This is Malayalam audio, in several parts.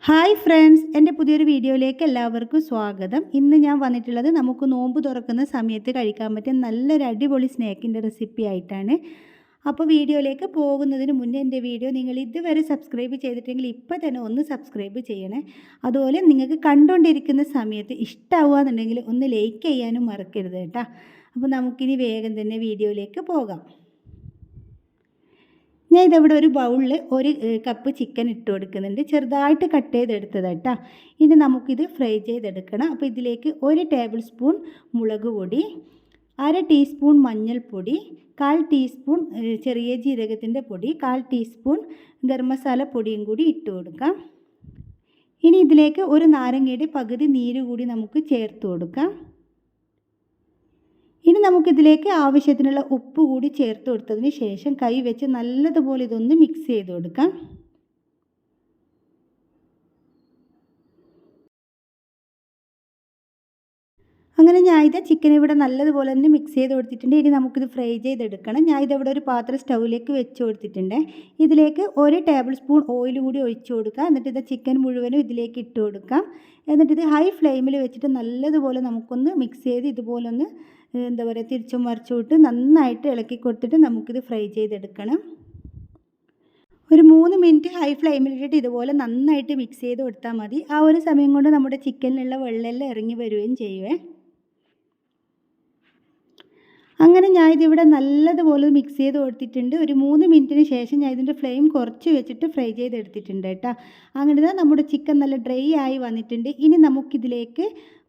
ഹായ് ഫ്രണ്ട്സ്, എൻ്റെ പുതിയൊരു വീഡിയോയിലേക്ക് എല്ലാവർക്കും സ്വാഗതം. ഇന്ന് ഞാൻ വന്നിട്ടുള്ളത് നമുക്ക് നോമ്പ് തുറക്കുന്ന സമയത്ത് കഴിക്കാൻ പറ്റിയ നല്ലൊരു അടിപൊളി സ്നാക്കിൻ്റെ റെസിപ്പി ആയിട്ടാണ്. അപ്പോൾ വീഡിയോയിലേക്ക് പോകുന്നതിന് മുന്നേ എൻ്റെ വീഡിയോ നിങ്ങൾ ഇതുവരെ സബ്സ്ക്രൈബ് ചെയ്തിട്ടെങ്കിൽ ഇപ്പോൾ തന്നെ ഒന്ന് സബ്സ്ക്രൈബ് ചെയ്യണേ. അതുപോലെ നിങ്ങൾക്ക് കണ്ടുകൊണ്ടിരിക്കുന്ന സമയത്ത് ഇഷ്ടമാവുകയെന്നുണ്ടെങ്കിൽ ഒന്ന് ലൈക്ക് ചെയ്യാനും മറക്കരുത് കേട്ടോ. അപ്പോൾ നമുക്കിനി വേഗം തന്നെ വീഡിയോയിലേക്ക് പോകാം. ഞാൻ ഇതവിടെ ഒരു ബൗളിൽ ഒരു കപ്പ് ചിക്കൻ ഇട്ട് കൊടുക്കുന്നുണ്ട്. ചെറുതായിട്ട് കട്ട് ചെയ്തെടുത്തത് കേട്ടോ. ഇനി നമുക്കിത് ഫ്രൈ ചെയ്തെടുക്കണം. അപ്പോൾ ഇതിലേക്ക് 1 ടേബിൾ സ്പൂൺ മുളക് പൊടി, 1/2 ടീസ്പൂൺ മഞ്ഞൾപ്പൊടി, 1/4 ടീസ്പൂൺ ചെറിയ ജീരകത്തിൻ്റെ പൊടി, 1/4 ടീസ്പൂൺ ഗരം മസാല പൊടിയും കൂടി ഇട്ട് കൊടുക്കാം. ഇനി ഇതിലേക്ക് ഒരു നാരങ്ങയുടെ പകുതി നീര് കൂടി നമുക്ക് ചേർത്ത് കൊടുക്കാം. ഇനി നമുക്കിതിലേക്ക് ആവശ്യത്തിനുള്ള ഉപ്പ് കൂടി ചേർത്ത് കൊടുത്തതിന് ശേഷം കൈ വെച്ച് നല്ലതുപോലെ ഇതൊന്ന് മിക്സ് ചെയ്ത് കൊടുക്കാം. അങ്ങനെ ഞാൻ ഇത് ചിക്കൻ ഇവിടെ നല്ലതുപോലെ തന്നെ മിക്സ് ചെയ്ത് കൊടുത്തിട്ടുണ്ട്. ഇനി നമുക്കിത് ഫ്രൈ ചെയ്തെടുക്കണം. ഞാൻ ഇതവിടെ ഒരു പാത്രം സ്റ്റൗവിലേക്ക് വെച്ച് കൊടുത്തിട്ടുണ്ട്. ഇതിലേക്ക് 1 ടേബിൾ സ്പൂൺ ഓയിൽ കൂടി ഒഴിച്ച് കൊടുക്കുക. എന്നിട്ട് ഇത് ചിക്കൻ മുഴുവനും ഇതിലേക്ക് ഇട്ട് കൊടുക്കാം. എന്നിട്ടിത് ഹൈ ഫ്ലെയിമിൽ വെച്ചിട്ട് നല്ലതുപോലെ നമുക്കൊന്ന് മിക്സ് ചെയ്ത് ഇതുപോലെ ഒന്ന് എന്താ പറയുക തിരിച്ചും മറിച്ചും ഇട്ട് നന്നായിട്ട് ഇളക്കി കൊടുത്തിട്ട് നമുക്കിത് ഫ്രൈ ചെയ്തെടുക്കണം. ഒരു 3 മിനിറ്റ് ഹൈ ഫ്ലെയിമിലിട്ടിട്ട് ഇതുപോലെ നന്നായിട്ട് മിക്സ് ചെയ്ത് കൊടുത്താൽ മതി. ആ ഒരു സമയം കൊണ്ട് നമ്മുടെ ചിക്കനിലുള്ള വെള്ളമെല്ലാം ഇറങ്ങി വരികയും ചെയ്യുവേ. അങ്ങനെ ഞാൻ ഇതിവിടെ നല്ലതുപോലെ മിക്സ് ചെയ്ത് കൊടുത്തിട്ടുണ്ട്. ഒരു 3 മിനിറ്റിന് ശേഷം ഞാൻ ഇതിൻ്റെ ഫ്ലെയിം കുറച്ച് വെച്ചിട്ട് ഫ്രൈ ചെയ്തെടുത്തിട്ടുണ്ട് കേട്ടോ. അങ്ങനെ നമ്മുടെ ചിക്കൻ നല്ല ഡ്രൈ ആയി വന്നിട്ടുണ്ട്. ഇനി നമുക്കിതിലേക്ക്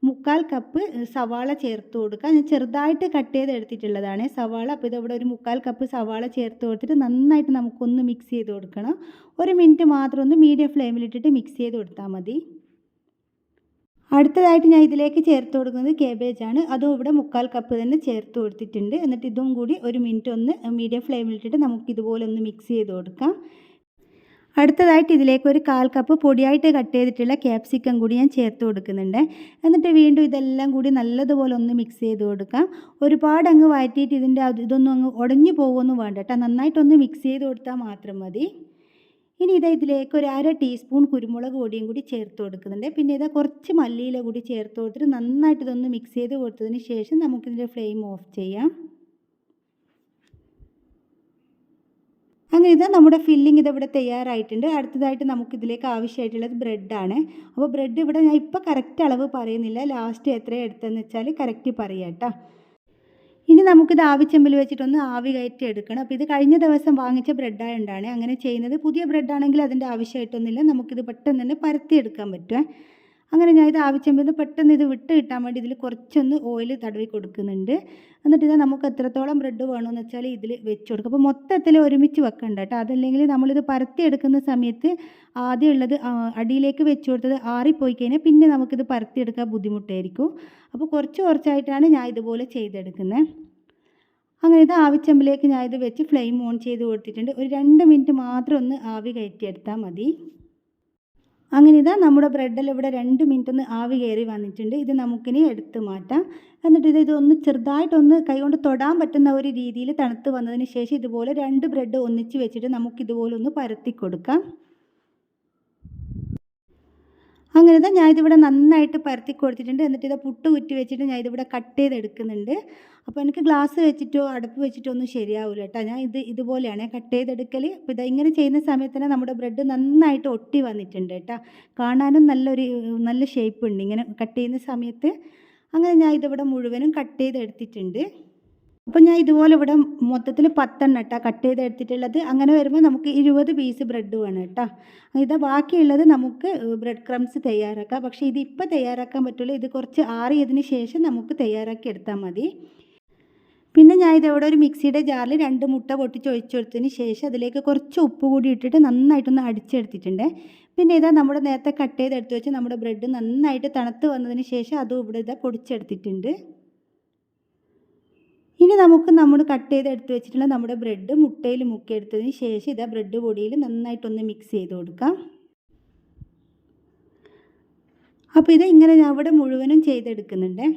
1/4 കപ്പ് സവാള ചേർത്ത് കൊടുക്കാം. ഞാൻ ചെറുതായിട്ട് കട്ട് ചെയ്ത് എടുത്തിട്ടുള്ളതാണ് സവാള. അപ്പോൾ ഇതിവിടെ ഒരു 1/4 കപ്പ് സവാള ചേർത്ത് കൊടുത്തിട്ട് നന്നായിട്ട് നമുക്കൊന്ന് മിക്സ് ചെയ്ത് കൊടുക്കണം. 1 മിനിറ്റ് മാത്രം ഒന്ന് മീഡിയം ഫ്ലെയിമിലിട്ടിട്ട് മിക്സ് ചെയ്ത് കൊടുത്താൽ മതി. അടുത്തതായിട്ട് ഞാൻ ഇതിലേക്ക് ചേർത്ത് കൊടുക്കുന്നത് കേബേജാണ്. അതും ഇവിടെ 1/4 കപ്പ് തന്നെ ചേർത്ത് കൊടുത്തിട്ടുണ്ട്. എന്നിട്ട് ഇതും കൂടി 1 മിനിറ്റ് ഒന്ന് മീഡിയം ഫ്ലെയിമിലിട്ടിട്ട് നമുക്കിതുപോലെ ഒന്ന് മിക്സ് ചെയ്ത് കൊടുക്കാം. അടുത്തതായിട്ട് ഇതിലേക്ക് ഒരു 1/4 കപ്പ് പൊടിയായിട്ട് കട്ട് ചെയ്തിട്ടുള്ള ക്യാപ്സിക്കം കൂടി ഞാൻ ചേർത്ത് കൊടുക്കുന്നുണ്ട്. എന്നിട്ട് വീണ്ടും ഇതെല്ലാം കൂടി നല്ലതുപോലെ ഒന്ന് മിക്സ് ചെയ്ത് കൊടുക്കാം. ഒരുപാട് അങ്ങ് വഴറ്റിയിട്ട് ഇതൊന്നും അങ്ങ് ഉടഞ്ഞു പോകുമൊന്നും വേണ്ട കേട്ടോ. നന്നായിട്ടൊന്ന് മിക്സ് ചെയ്ത് കൊടുത്താൽ മാത്രം മതി. ഇനി ഇതിലേക്ക് ഒരു 1/2 ടീസ്പൂൺ കുരുമുളക് പൊടിയും കൂടി ചേർത്ത് കൊടുക്കുന്നുണ്ട്. പിന്നെ കുറച്ച് മല്ലിയില കൂടി ചേർത്ത് കൊടുത്തിട്ട് നന്നായിട്ട് ഇതൊന്ന് മിക്സ് ചെയ്ത് കൊടുത്തതിന് ശേഷം നമുക്കിതിൻ്റെ ഫ്ലെയിം ഓഫ് ചെയ്യാം. അങ്ങനെ നമ്മുടെ ഫില്ലിംഗ് ഇതിവിടെ തയ്യാറായിട്ടുണ്ട്. അടുത്തതായിട്ട് നമുക്കിതിലേക്ക് ആവശ്യമായിട്ടുള്ളത് ബ്രെഡാണ്. അപ്പോൾ ബ്രെഡ് ഇവിടെ ഞാൻ ഇപ്പോൾ കറക്റ്റ് അളവ് പറയുന്നില്ല. ലാസ്റ്റ് എത്രയാണ് എടുത്തതെന്ന് വെച്ചാൽ കറക്റ്റ് പറയാം കേട്ടോ. ഇനി നമുക്കിത് ആവിച്ചെമ്പിൽ വെച്ചിട്ടൊന്ന് ആവി കയറ്റി എടുക്കണം. അപ്പോൾ ഇത് കഴിഞ്ഞ ദിവസം വാങ്ങിച്ച ബ്രെഡായതുകൊണ്ടാണ് അങ്ങനെ ചെയ്യുന്നത്. പുതിയ ബ്രെഡാണെങ്കിൽ അതിൻ്റെ ആവശ്യമായിട്ടൊന്നുമില്ല. നമുക്കിത് പെട്ടെന്ന് തന്നെ പരത്തിയെടുക്കാൻ പറ്റും. അങ്ങനെ ഞാൻ ഇത് ആവിച്ചെമ്പിൽ നിന്ന് പെട്ടെന്ന് ഇത് വിട്ട് കിട്ടാൻ വേണ്ടി ഇതിൽ കുറച്ചൊന്ന് ഓയിൽ തടവി കൊടുക്കുന്നുണ്ട്. എന്നിട്ട് ഇത് നമുക്ക് എത്രത്തോളം ബ്രെഡ് വേണമെന്ന് വെച്ചാൽ ഇതിൽ വെച്ച് കൊടുക്കും. അപ്പോൾ മൊത്തത്തിൽ ഒരുമിച്ച് വെക്കണ്ട കേട്ടോ. അതല്ലെങ്കിൽ നമ്മളിത് പരത്തിയെടുക്കുന്ന സമയത്ത് ആദ്യം ഉള്ളത് അടിയിലേക്ക് വെച്ച് കൊടുത്തത് ആറിപ്പോയി കഴിഞ്ഞാൽ പിന്നെ നമുക്കിത് പരത്തിയെടുക്കാൻ ബുദ്ധിമുട്ടായിരിക്കും. അപ്പോൾ കുറച്ച് കുറച്ചായിട്ടാണ് ഞാൻ ഇതുപോലെ ചെയ്തെടുക്കുന്നത്. അങ്ങനെ ഇത് ആവിച്ചെമ്പിലേക്ക് ഞാൻ ഇത് വെച്ച് ഫ്ലെയിം ഓൺ ചെയ്ത് കൊടുത്തിട്ടുണ്ട്. ഒരു 2 മിനിറ്റ് മാത്രം ഒന്ന് ആവി കയറ്റിയെടുത്താൽ മതി. അങ്ങനെ നമ്മുടെ ബ്രെഡെല്ലാം ഇവിടെ 2 മിനിറ്റ് ഒന്ന് ആവി കയറി വന്നിട്ടുണ്ട്. ഇത് നമുക്കിനി എടുത്ത് മാറ്റാം. എന്നിട്ട് ഇതൊന്ന് ചെറുതായിട്ടൊന്ന് കൈകൊണ്ട് തൊടാൻ പറ്റുന്ന ഒരു രീതിയിൽ തണുത്ത് വന്നതിന് ശേഷം ഇതുപോലെ 2 ബ്രെഡ് ഒന്നിച്ച് വെച്ചിട്ട് നമുക്കിതുപോലെ ഒന്ന് പരത്തി കൊടുക്കാം. അങ്ങനെ ഞാൻ ഇതിവിടെ നന്നായിട്ട് പരത്തി കൊടുത്തിട്ടുണ്ട്. എന്നിട്ട് പുട്ട് കുറ്റി വെച്ചിട്ട് ഞാൻ ഇതിവിടെ കട്ട് ചെയ്തെടുക്കുന്നുണ്ട്. അപ്പോൾ എനിക്ക് ഗ്ലാസ് വെച്ചിട്ടോ അടുപ്പ് വെച്ചിട്ടോ ഒന്നും ശരിയാവില്ല കേട്ടോ. ഞാൻ ഇതുപോലെയാണ് കട്ട് ചെയ്തെടുക്കൽ. അപ്പോൾ ഇങ്ങനെ ചെയ്യുന്ന സമയത്ത് തന്നെ നമ്മുടെ ബ്രെഡ് നന്നായിട്ട് ഒട്ടി വന്നിട്ടുണ്ട് കേട്ടോ. കാണാനും നല്ല ഷേപ്പ് ഉണ്ട് ഇങ്ങനെ കട്ട് ചെയ്യുന്ന സമയത്ത്. അങ്ങനെ ഞാൻ ഇതിവിടെ മുഴുവനും കട്ട് ചെയ്തെടുത്തിട്ടുണ്ട്. അപ്പോൾ ഞാൻ ഇതുപോലെ ഇവിടെ മൊത്തത്തിൽ 10 കേട്ടോ കട്ട് ചെയ്തെടുത്തിട്ടുള്ളത്. അങ്ങനെ വരുമ്പോൾ നമുക്ക് 20 പീസ് ബ്രെഡ് വേണം കേട്ടോ. ബാക്കിയുള്ളത് നമുക്ക് ബ്രെഡ് ക്രംസ് തയ്യാറാക്കാം. പക്ഷേ ഇതിപ്പോൾ തയ്യാറാക്കാൻ പറ്റില്ല. ഇത് കുറച്ച് ആറിയതിന് ശേഷം നമുക്ക് തയ്യാറാക്കി എടുത്താൽ മതി. പിന്നെ ഞാൻ ഇതവിടെ ഒരു മിക്സിയുടെ ജാറിൽ 2 മുട്ട പൊട്ടിച്ച് ഒഴിച്ചു കൊടുത്തതിന് ശേഷം അതിലേക്ക് കുറച്ച് ഉപ്പ് കൂടി ഇട്ടിട്ട് നന്നായിട്ടൊന്ന് അടിച്ചെടുത്തിട്ടുണ്ട്. പിന്നെ നമ്മുടെ നേരത്തെ കട്ട് ചെയ്തെടുത്ത് വെച്ച് നമ്മുടെ ബ്രെഡ് നന്നായിട്ട് തണുത്ത് വന്നതിന് ശേഷം അതും ഇവിടെ പൊടിച്ചെടുത്തിട്ടുണ്ട്. ഇനി നമുക്ക് നമ്മൾ കട്ട് ചെയ്തെടുത്ത് വെച്ചിട്ടുള്ള നമ്മുടെ ബ്രെഡ് മുട്ടയിൽ മുക്കിയെടുത്തതിന് ശേഷം ബ്രെഡ് പൊടിയിൽ നന്നായിട്ടൊന്ന് മിക്സ് ചെയ്ത് കൊടുക്കാം. അപ്പോൾ ഇങ്ങനെ ഞാൻ ഇവിടെ മുഴുവനും ചെയ്തെടുക്കുന്നുണ്ട്.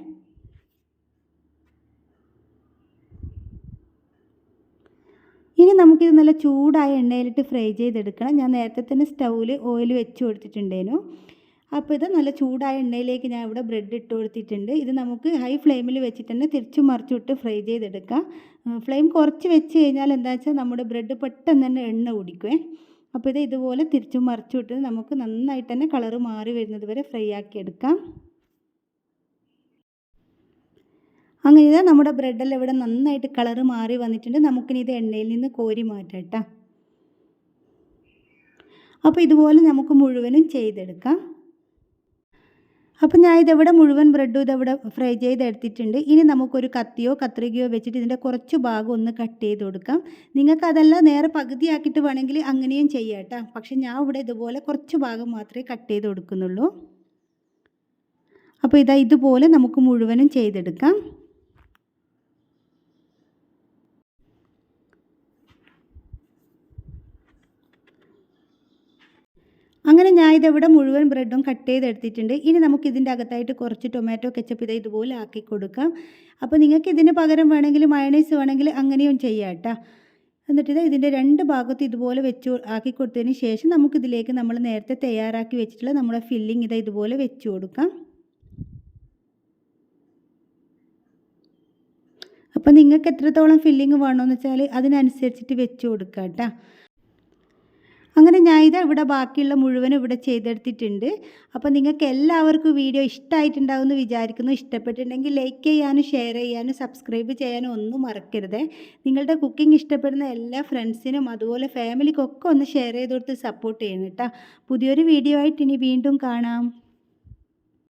ഇനി നമുക്കിത് നല്ല ചൂടായ എണ്ണയിലിട്ട് ഫ്രൈ ചെയ്തെടുക്കണം. ഞാൻ നേരത്തെ തന്നെ സ്റ്റൗവിൽ ഓയിൽ വെച്ച് കൊടുത്തിട്ടുണ്ടേനു. അപ്പോൾ ഇത് നല്ല ചൂടായ എണ്ണയിലേക്ക് ഞാൻ ഇവിടെ ബ്രെഡ് ഇട്ട് കൊടുത്തിട്ടുണ്ട്. ഇത് നമുക്ക് ഹൈ ഫ്ലെയിമിൽ വെച്ചിട്ട് തന്നെ തിരിച്ചും മറിച്ചും ഇട്ട് ഫ്രൈ ചെയ്തെടുക്കാം. ഫ്ലെയിം കുറച്ച് വെച്ച് കഴിഞ്ഞാൽ എന്താ വെച്ചാൽ നമ്മുടെ ബ്രെഡ് പെട്ടെന്ന് തന്നെ എണ്ണ കുടിക്കുമേ. അപ്പോൾ ഇത് ഇതുപോലെ തിരിച്ചും മറിച്ചും ഇട്ട് നമുക്ക് നന്നായിട്ട് തന്നെ കളറ് മാറി വരുന്നത് വരെ ഫ്രൈ ആക്കി എടുക്കാം. അങ്ങനെ ഇതാ നമ്മുടെ ബ്രെഡെല്ലാം ഇവിടെ നന്നായിട്ട് കളറ് മാറി വന്നിട്ടുണ്ട്. നമുക്കിനി ഇത് എണ്ണയിൽ നിന്ന് കോരി മാറ്റാം കേട്ടോ. അപ്പോൾ ഇതുപോലെ നമുക്ക് മുഴുവനും ചെയ്തെടുക്കാം. അപ്പോൾ ഞാൻ ഇതെവിടെ മുഴുവൻ ബ്രെഡും ഇതെവിടെ ഫ്രൈ ചെയ്തെടുത്തിട്ടുണ്ട്. ഇനി നമുക്കൊരു കത്തിയോ കത്രികയോ വെച്ചിട്ട് ഇതിൻ്റെ കുറച്ച് ഭാഗം ഒന്ന് കട്ട് ചെയ്ത് കൊടുക്കാം. നിങ്ങൾക്ക് അതെല്ലാം നേരെ പകുതിയാക്കിയിട്ട് വേണമെങ്കിൽ അങ്ങനെയും ചെയ്യാം കേട്ടോ. പക്ഷെ ഞാൻ ഇവിടെ ഇതുപോലെ കുറച്ച് ഭാഗം മാത്രമേ കട്ട് ചെയ്ത് കൊടുക്കുന്നുള്ളൂ. അപ്പോൾ ഇതാ ഇതുപോലെ നമുക്ക് മുഴുവനും ചെയ്തെടുക്കാം. അങ്ങനെ ഞാൻ ഇതെവിടെ മുഴുവൻ ബ്രെഡും കട്ട് ചെയ്തെടുത്തിട്ടുണ്ട്. ഇനി നമുക്ക് ഇതിൻ്റെ അകത്തായിട്ട് കുറച്ച് ടൊമാറ്റോ കെച്ചപ്പ് ഇതുപോലെ ആക്കി കൊടുക്കാം. അപ്പോൾ നിങ്ങൾക്ക് ഇതിന് പകരം വേണമെങ്കിൽ മയണൈസ് വേണമെങ്കിൽ അങ്ങനെയും ചെയ്യാം കേട്ടോ. എന്നിട്ട് ഇതിൻ്റെ രണ്ട് ഭാഗത്തും ഇതുപോലെ വെച്ച് ആക്കി കൊടുത്തതിന് ശേഷം നമുക്കിതിലേക്ക് നമ്മൾ നേരത്തെ തയ്യാറാക്കി വെച്ചിട്ടുള്ള നമ്മുടെ ഫില്ലിങ് ഇതുപോലെ വെച്ച് കൊടുക്കാം. അപ്പോൾ നിങ്ങൾക്ക് എത്രത്തോളം ഫില്ലിങ് വേണമെന്ന് വെച്ചാൽ അതിനനുസരിച്ചിട്ട് വെച്ച് കൊടുക്കാം കേട്ടോ. അങ്ങനെ ഞാൻ ഇവിടെ ബാക്കിയുള്ള മുഴുവനും ഇവിടെ ചെയ്തെടുത്തിട്ടുണ്ട്. അപ്പോൾ നിങ്ങൾക്ക് എല്ലാവർക്കും വീഡിയോ ഇഷ്ടമായിട്ടുണ്ടാവുമെന്ന് വിചാരിക്കുന്നു. ഇഷ്ടപ്പെട്ടിട്ടുണ്ടെങ്കിൽ ലൈക്ക് ചെയ്യാനും ഷെയർ ചെയ്യാനും സബ്സ്ക്രൈബ് ചെയ്യാനും ഒന്നും മറക്കരുത്. നിങ്ങളുടെ കുക്കിംഗ് ഇഷ്ടപ്പെടുന്ന എല്ലാ ഫ്രണ്ട്സിനും അതുപോലെ ഫാമിലിക്കൊക്കെ ഒന്ന് ഷെയർ ചെയ്ത് കൊടുത്ത് സപ്പോർട്ട് ചെയ്യണം കേട്ടോ. പുതിയൊരു വീഡിയോ ആയിട്ട് ഇനി വീണ്ടും കാണാം.